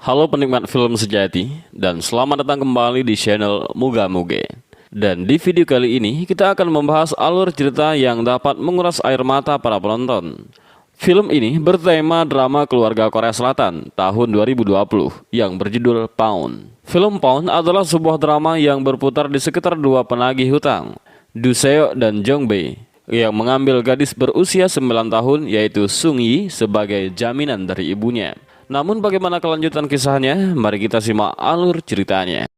Halo penikmat film sejati, dan selamat datang kembali di channel Muga Muge. Dan di video kali ini, kita akan membahas alur cerita yang dapat menguras air mata para penonton. Film ini bertema drama keluarga Korea Selatan tahun 2020 yang berjudul Pawn. Film Pawn adalah sebuah drama yang berputar di sekitar dua penagih hutang, Do Seo dan Jong Bae, yang mengambil gadis berusia 9 tahun yaitu Sung Yi sebagai jaminan dari ibunya. Namun bagaimana kelanjutan kisahnya? Mari kita simak alur ceritanya.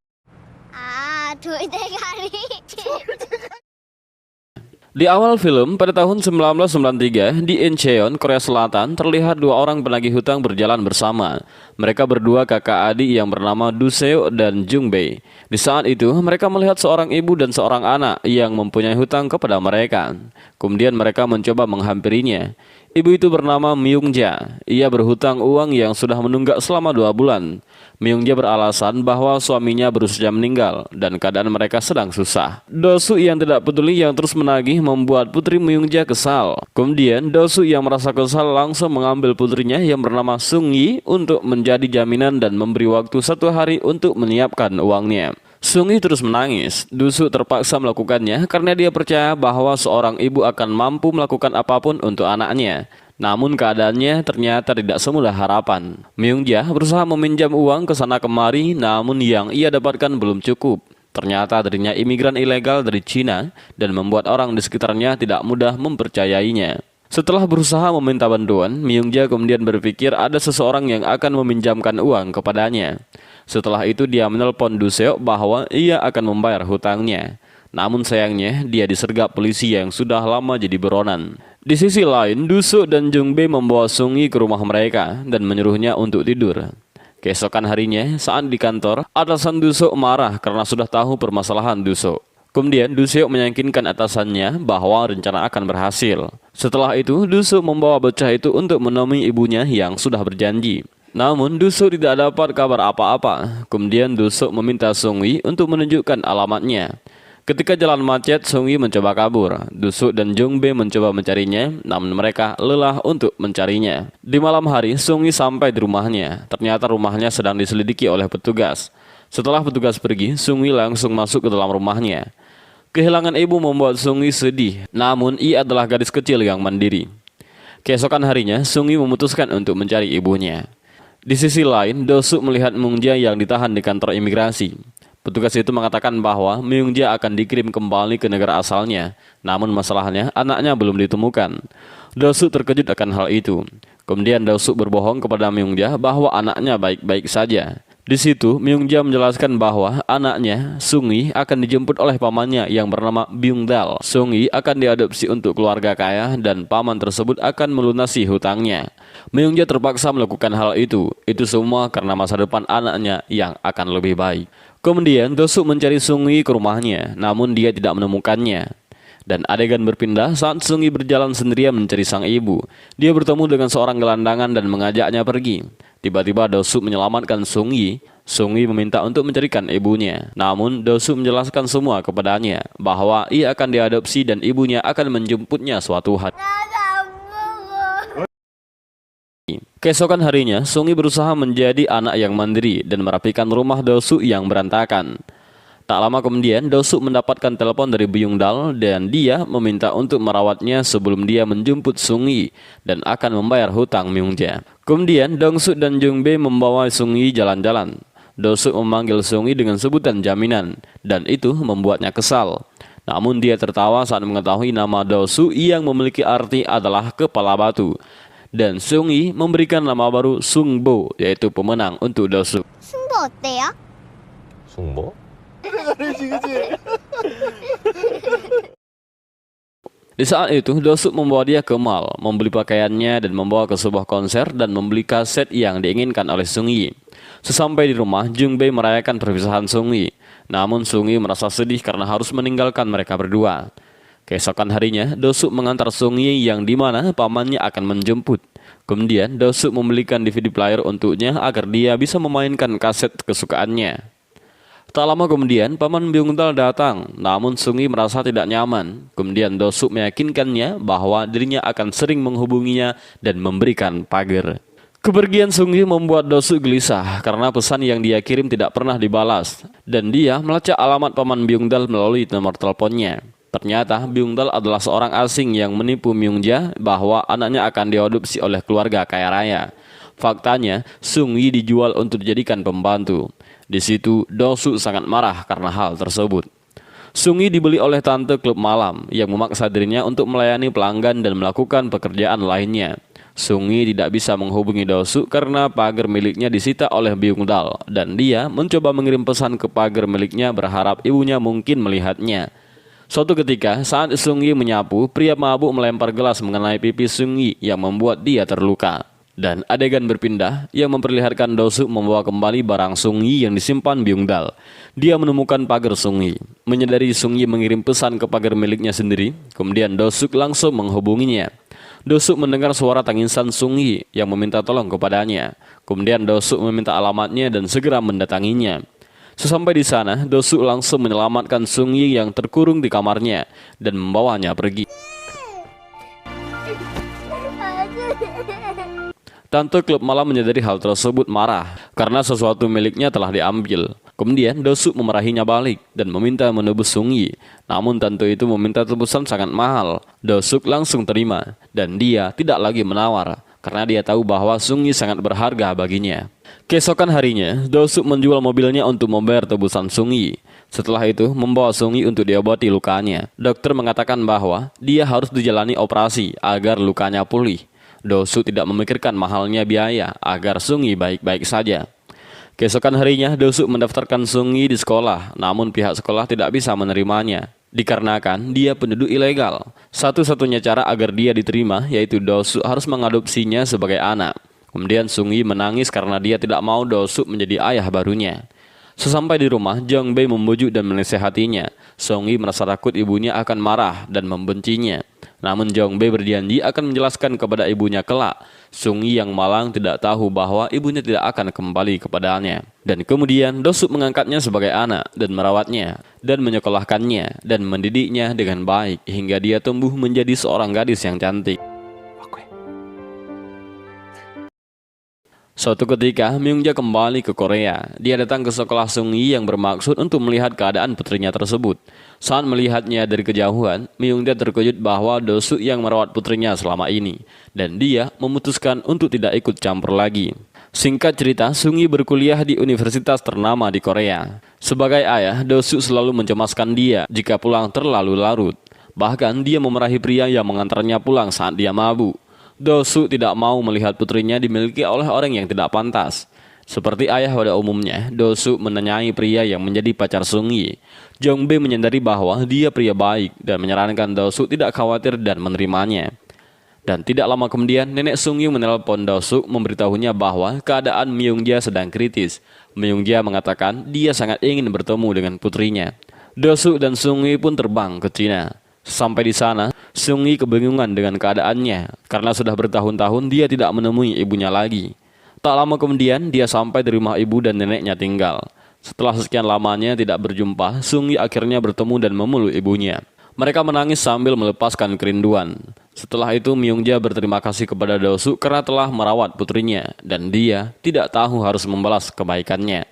Di awal film, pada tahun 1993, di Incheon, Korea Selatan, terlihat dua orang penagih hutang berjalan bersama. Mereka berdua kakak adik yang bernama Do Seo dan Jung Bae. Di saat itu, mereka melihat seorang ibu dan seorang anak yang mempunyai hutang kepada mereka. Kemudian mereka mencoba menghampirinya. Ibu itu bernama Myung Ja. Ia berhutang uang yang sudah menunggak selama 2 bulan. Myung Ja beralasan bahwa suaminya baru saja meninggal dan keadaan mereka sedang susah. Do Soo yang tidak peduli yang terus menagih membuat putri Myung Ja kesal. Kemudian Do Soo yang merasa kesal langsung mengambil putrinya yang bernama Sung Yi untuk menjadi jaminan dan memberi waktu 1 hari untuk menyiapkan uangnya. Sung Yi terus menangis. Do Soo terpaksa melakukannya karena dia percaya bahwa seorang ibu akan mampu melakukan apapun untuk anaknya. Namun keadaannya ternyata tidak semudah harapan. Myung Ja berusaha meminjam uang ke sana kemari, namun yang ia dapatkan belum cukup. Ternyata dirinya imigran ilegal dari Cina dan membuat orang di sekitarnya tidak mudah mempercayainya. Setelah berusaha meminta bantuan, Myung Ja kemudian berpikir ada seseorang yang akan meminjamkan uang kepadanya. Setelah itu dia menelpon Do Seo bahwa ia akan membayar hutangnya. Namun sayangnya dia disergap polisi yang sudah lama jadi buronan. Di sisi lain, Do Soo dan Jung Bae membawa Sung Yi ke rumah mereka dan menyuruhnya untuk tidur. Keesokan harinya, saat di kantor, atasan Do Soo marah karena sudah tahu permasalahan Do Soo. Kemudian Do Seo meyakinkan atasannya bahwa rencana akan berhasil. Setelah itu, Do Soo membawa bocah itu untuk menemui ibunya yang sudah berjanji. Namun Do Soo tidak dapat kabar apa-apa. Kemudian Do Soo meminta Sung Yi untuk menunjukkan alamatnya. Ketika jalan macet, Sung Yi mencoba kabur. Do Soo dan Jung Bae mencoba mencarinya, namun mereka lelah untuk mencarinya. Di malam hari, Sung Yi sampai di rumahnya. Ternyata rumahnya sedang diselidiki oleh petugas. Setelah petugas pergi, Sung Yi langsung masuk ke dalam rumahnya. Kehilangan ibu membuat Sung Yi sedih, namun ia adalah gadis kecil yang mandiri. Keesokan harinya, Sung Yi memutuskan untuk mencari ibunya. Di sisi lain, Do Soo melihat Myung Ja yang ditahan di kantor imigrasi. Petugas itu mengatakan bahwa Myung Ja akan dikirim kembali ke negara asalnya. Namun masalahnya, anaknya belum ditemukan. Do Soo terkejut akan hal itu. Kemudian Do Soo berbohong kepada Myung Ja bahwa anaknya baik-baik saja. Di situ, Myung Ja menjelaskan bahwa anaknya, Sung Yi, akan dijemput oleh pamannya yang bernama Byung Dal. Sung Yi akan diadopsi untuk keluarga kaya dan paman tersebut akan melunasi hutangnya. Myung Ja terpaksa melakukan hal itu. Itu semua karena masa depan anaknya yang akan lebih baik. Kemudian Do Soo mencari Sung Yi ke rumahnya, namun dia tidak menemukannya. Dan adegan berpindah saat Sung Yi berjalan sendirian mencari sang ibu. Dia bertemu dengan seorang gelandangan dan mengajaknya pergi. Tiba-tiba Do Soo menyelamatkan Sung Yi. Sung Yi meminta untuk mencarikan ibunya. Namun Do Soo menjelaskan semua kepadanya bahwa ia akan diadopsi dan ibunya akan menjemputnya suatu hari. Keesokan harinya, Sung Yi berusaha menjadi anak yang mandiri dan merapikan rumah Do Soo yang berantakan. Tak lama kemudian, Do Soo mendapatkan telepon dari Byung Dal dan dia meminta untuk merawatnya sebelum dia menjemput Sung Yi dan akan membayar hutang Myung Ja. Kemudian, Dong Soo dan Jung Bae membawa Sung Yi jalan-jalan. Do Soo memanggil Sung Yi dengan sebutan jaminan dan itu membuatnya kesal. Namun dia tertawa saat mengetahui nama Do Soo yang memiliki arti adalah kepala batu. Dan Sung Yi memberikan nama baru Sung Bo, yaitu pemenang untuk Do Soo. 승부 어때요? 승부? Di saat itu, Do Soo membawa dia ke mall, membeli pakaiannya dan membawa ke sebuah konser dan membeli kaset yang diinginkan oleh Sung Yi. Sesampai di rumah, Jung Bae merayakan perpisahan Sung Yi. Namun Sung Yi merasa sedih karena harus meninggalkan mereka berdua. Keesokan harinya, Do Soo mengantar Sung Yi yang dimana pamannya akan menjemput. Kemudian, Do Soo membelikan DVD player untuknya agar dia bisa memainkan kaset kesukaannya. Tak lama kemudian, paman Byung Dal datang, namun Sung Yi merasa tidak nyaman. Kemudian Do Soo meyakinkannya bahwa dirinya akan sering menghubunginya dan memberikan pagar. Kepergian Sung Yi membuat Do-suk gelisah karena pesan yang dia kirim tidak pernah dibalas, dan dia melacak alamat paman Byung-dal melalui nomor teleponnya. Ternyata Byung-dal adalah seorang asing yang menipu Myung-ja bahwa anaknya akan diadopsi oleh keluarga kaya raya. Faktanya, Sung Yi dijual untuk dijadikan pembantu. Di situ, Do-suk sangat marah karena hal tersebut. Sung Yi dibeli oleh tante klub malam yang memaksa dirinya untuk melayani pelanggan dan melakukan pekerjaan lainnya. Sung Yi tidak bisa menghubungi Do-suk karena pagar miliknya disita oleh Byung-dal, dan dia mencoba mengirim pesan ke pagar miliknya berharap ibunya mungkin melihatnya. Suatu ketika, saat Sung Yi menyapu, pria mabuk melempar gelas mengenai pipi Sung Yi yang membuat dia terluka. Dan adegan berpindah yang memperlihatkan Do-suk membawa kembali barang Sung Yi yang disimpan Byung-dal. Dia menemukan pagar Sung Yi. Menyadari Sung Yi mengirim pesan ke pagar miliknya sendiri, kemudian Do-suk langsung menghubunginya. Do-suk mendengar suara tangisan Sung Yi yang meminta tolong kepadanya. Kemudian Do-suk meminta alamatnya dan segera mendatanginya. Sesampai di sana, Do-suk langsung menyelamatkan Sung Yi yang terkurung di kamarnya dan membawanya pergi. Tante klub malam menyadari hal tersebut marah karena sesuatu miliknya telah diambil. Kemudian Do-suk memarahinya balik dan meminta menebus Sung Yi. Namun tante itu meminta tebusan sangat mahal. Do-suk langsung terima dan dia tidak lagi menawar karena dia tahu bahwa Sung Yi sangat berharga baginya. Keesokan harinya, Do-suk menjual mobilnya untuk membayar tebusan Sung Yi. Setelah itu, membawa Sung Yi untuk diobati lukanya. Dokter mengatakan bahwa dia harus dijalani operasi agar lukanya pulih. Do-suk tidak memikirkan mahalnya biaya agar Sung Yi baik-baik saja. Keesokan harinya, Do-suk mendaftarkan Sung Yi di sekolah, namun pihak sekolah tidak bisa menerimanya, dikarenakan dia penduduk ilegal. Satu-satunya cara agar dia diterima yaitu Do-suk harus mengadopsinya sebagai anak. Kemudian Sung Yi menangis karena dia tidak mau Do-suk menjadi ayah barunya. Sesampai di rumah, Jong Bae membujuk dan menasihatinya. Sung Yi merasa takut ibunya akan marah dan membencinya. Namun Jong Bae berjanji akan menjelaskan kepada ibunya kelak. Sung Yi yang malang tidak tahu bahwa ibunya tidak akan kembali kepadanya. Dan kemudian Do-suk mengangkatnya sebagai anak dan merawatnya dan menyekolahkannya dan mendidiknya dengan baik hingga dia tumbuh menjadi seorang gadis yang cantik. Suatu ketika, Myung-ja kembali ke Korea. Dia datang ke sekolah Sung Yi yang bermaksud untuk melihat keadaan putrinya tersebut. Saat melihatnya dari kejauhan, Myung-ja terkejut bahwa Do-suk yang merawat putrinya selama ini. Dan dia memutuskan untuk tidak ikut campur lagi. Singkat cerita, Sung Yi berkuliah di universitas ternama di Korea. Sebagai ayah, Do-suk selalu mencemaskan dia jika pulang terlalu larut. Bahkan dia memarahi pria yang mengantarnya pulang saat dia mabuk. Do-suk tidak mau melihat putrinya dimiliki oleh orang yang tidak pantas. Seperti ayah pada umumnya, Do-suk menanyai pria yang menjadi pacar Sung Yi. Jong Bae menyadari bahwa dia pria baik dan menyarankan Do-suk tidak khawatir dan menerimanya. Dan tidak lama kemudian, nenek Sung Yi menelpon Do-suk memberitahunya bahwa keadaan Myung-ja sedang kritis. Myung-ja mengatakan dia sangat ingin bertemu dengan putrinya. Do-suk dan Sung Yi pun terbang ke Cina. Sampai di sana, Sung Yi kebingungan dengan keadaannya karena sudah bertahun-tahun dia tidak menemui ibunya lagi. Tak lama kemudian dia sampai di rumah ibu dan neneknya tinggal. Setelah sekian lamanya tidak berjumpa, Sung Yi akhirnya bertemu dan memeluk ibunya. Mereka menangis sambil melepaskan kerinduan. Setelah itu Myung-ja berterima kasih kepada Do-suk karena telah merawat putrinya dan dia tidak tahu harus membalas kebaikannya.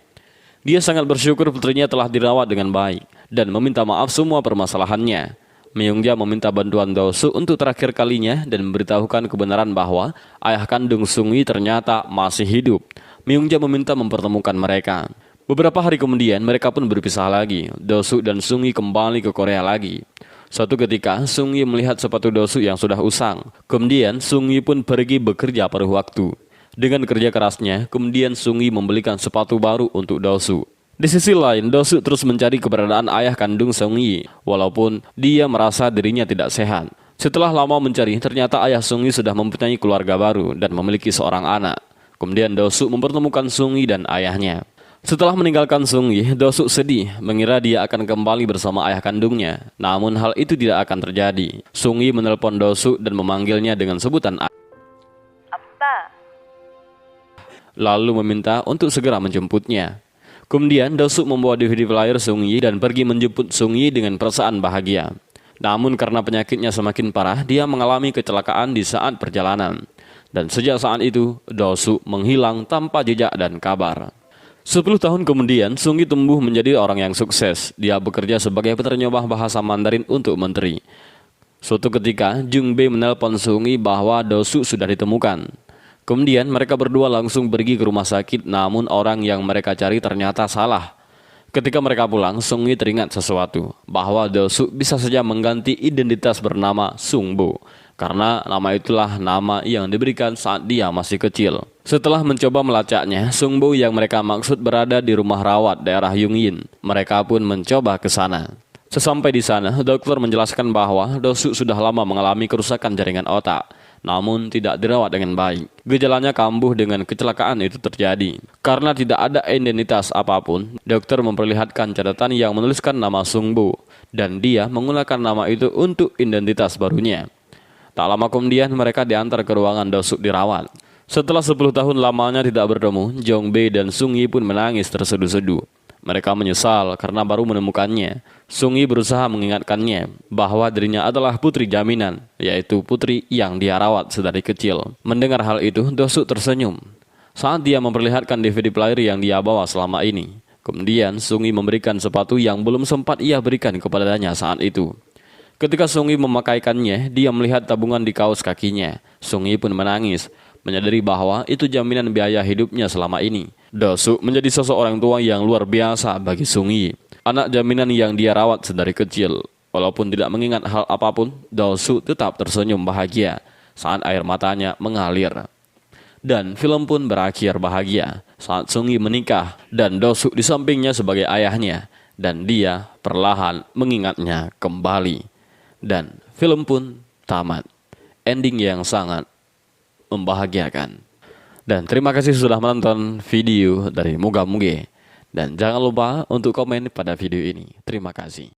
Dia sangat bersyukur putrinya telah dirawat dengan baik dan meminta maaf semua permasalahannya. Myung-ja meminta bantuan Do-suk untuk terakhir kalinya dan memberitahukan kebenaran bahwa ayah kandung Sung Yi ternyata masih hidup. Myung-ja meminta mempertemukan mereka. Beberapa hari kemudian mereka pun berpisah lagi. Do-suk dan Sung Yi kembali ke Korea lagi. Suatu ketika Sung Yi melihat sepatu Do-suk yang sudah usang. Kemudian Sung Yi pun pergi bekerja paruh waktu. Dengan kerja kerasnya, kemudian Sung Yi membelikan sepatu baru untuk Do-suk. Di sisi lain, Do-suk terus mencari keberadaan ayah kandung Sung Yi, walaupun dia merasa dirinya tidak sehat. Setelah lama mencari, ternyata ayah Sung Yi sudah mempunyai keluarga baru dan memiliki seorang anak. Kemudian Do-suk mempertemukan Sung Yi dan ayahnya. Setelah meninggalkan Sung Yi, Do-suk sedih, mengira dia akan kembali bersama ayah kandungnya. Namun hal itu tidak akan terjadi. Sung Yi menelpon Do-suk dan memanggilnya dengan sebutan Appa, lalu meminta untuk segera menjemputnya. Kemudian Do-suk membawa DVD player Sung Yi dan pergi menjemput Sung Yi dengan perasaan bahagia. Namun karena penyakitnya semakin parah, dia mengalami kecelakaan di saat perjalanan. Dan sejak saat itu, Do-suk menghilang tanpa jejak dan kabar. 10 tahun kemudian, Sung-gi tumbuh menjadi orang yang sukses. Dia bekerja sebagai penerjemah bahasa Mandarin untuk menteri. Suatu ketika, Jung-bae menelpon Sung-gi bahwa Do-suk sudah ditemukan. Kemudian mereka berdua langsung pergi ke rumah sakit, namun orang yang mereka cari ternyata salah. Ketika mereka pulang, Sung-gi teringat sesuatu, bahwa Do-suk bisa saja mengganti identitas bernama Sung-bo, karena nama itulah nama yang diberikan saat dia masih kecil. Setelah mencoba melacaknya, Sung-bo yang mereka maksud berada di rumah rawat daerah Yungin. Mereka pun mencoba ke sana. Sesampai di sana, dokter menjelaskan bahwa Do-suk sudah lama mengalami kerusakan jaringan otak, namun tidak dirawat dengan baik. Gejalanya kambuh dengan kecelakaan itu terjadi. Karena tidak ada identitas apapun, dokter memperlihatkan catatan yang menuliskan nama Sung-bo, dan dia menggunakan nama itu untuk identitas barunya. Tak lama kemudian mereka diantar ke ruangan Do-suk dirawat. Setelah 10 tahun lamanya tidak bertemu, Jong-bae dan Sung-gi pun menangis terseduh-seduh. Mereka menyesal karena baru menemukannya. Sung-gi berusaha mengingatkannya bahwa dirinya adalah putri jaminan, yaitu putri yang dia rawat sedari kecil. Mendengar hal itu, Do-suk tersenyum saat dia memperlihatkan DVD player yang dia bawa selama ini. Kemudian Sung-gi memberikan sepatu yang belum sempat ia berikan kepadanya saat itu. Ketika Sung-gi memakaikannya, dia melihat tabungan di kaos kakinya. Sung-gi pun menangis, menyadari bahwa itu jaminan biaya hidupnya selama ini. Do-suk menjadi sosok orang tua yang luar biasa bagi Sung-gi, anak jaminan yang dia rawat sedari kecil. Walaupun tidak mengingat hal apapun, Do-suk tetap tersenyum bahagia saat air matanya mengalir. Dan film pun berakhir bahagia saat Sung-gi menikah dan Do-suk di sampingnya sebagai ayahnya, dan dia perlahan mengingatnya kembali. Dan film pun tamat. Ending yang sangat membahagiakan. Dan terima kasih sudah menonton video dari Muga Muge. Dan jangan lupa untuk komen pada video ini. Terima kasih.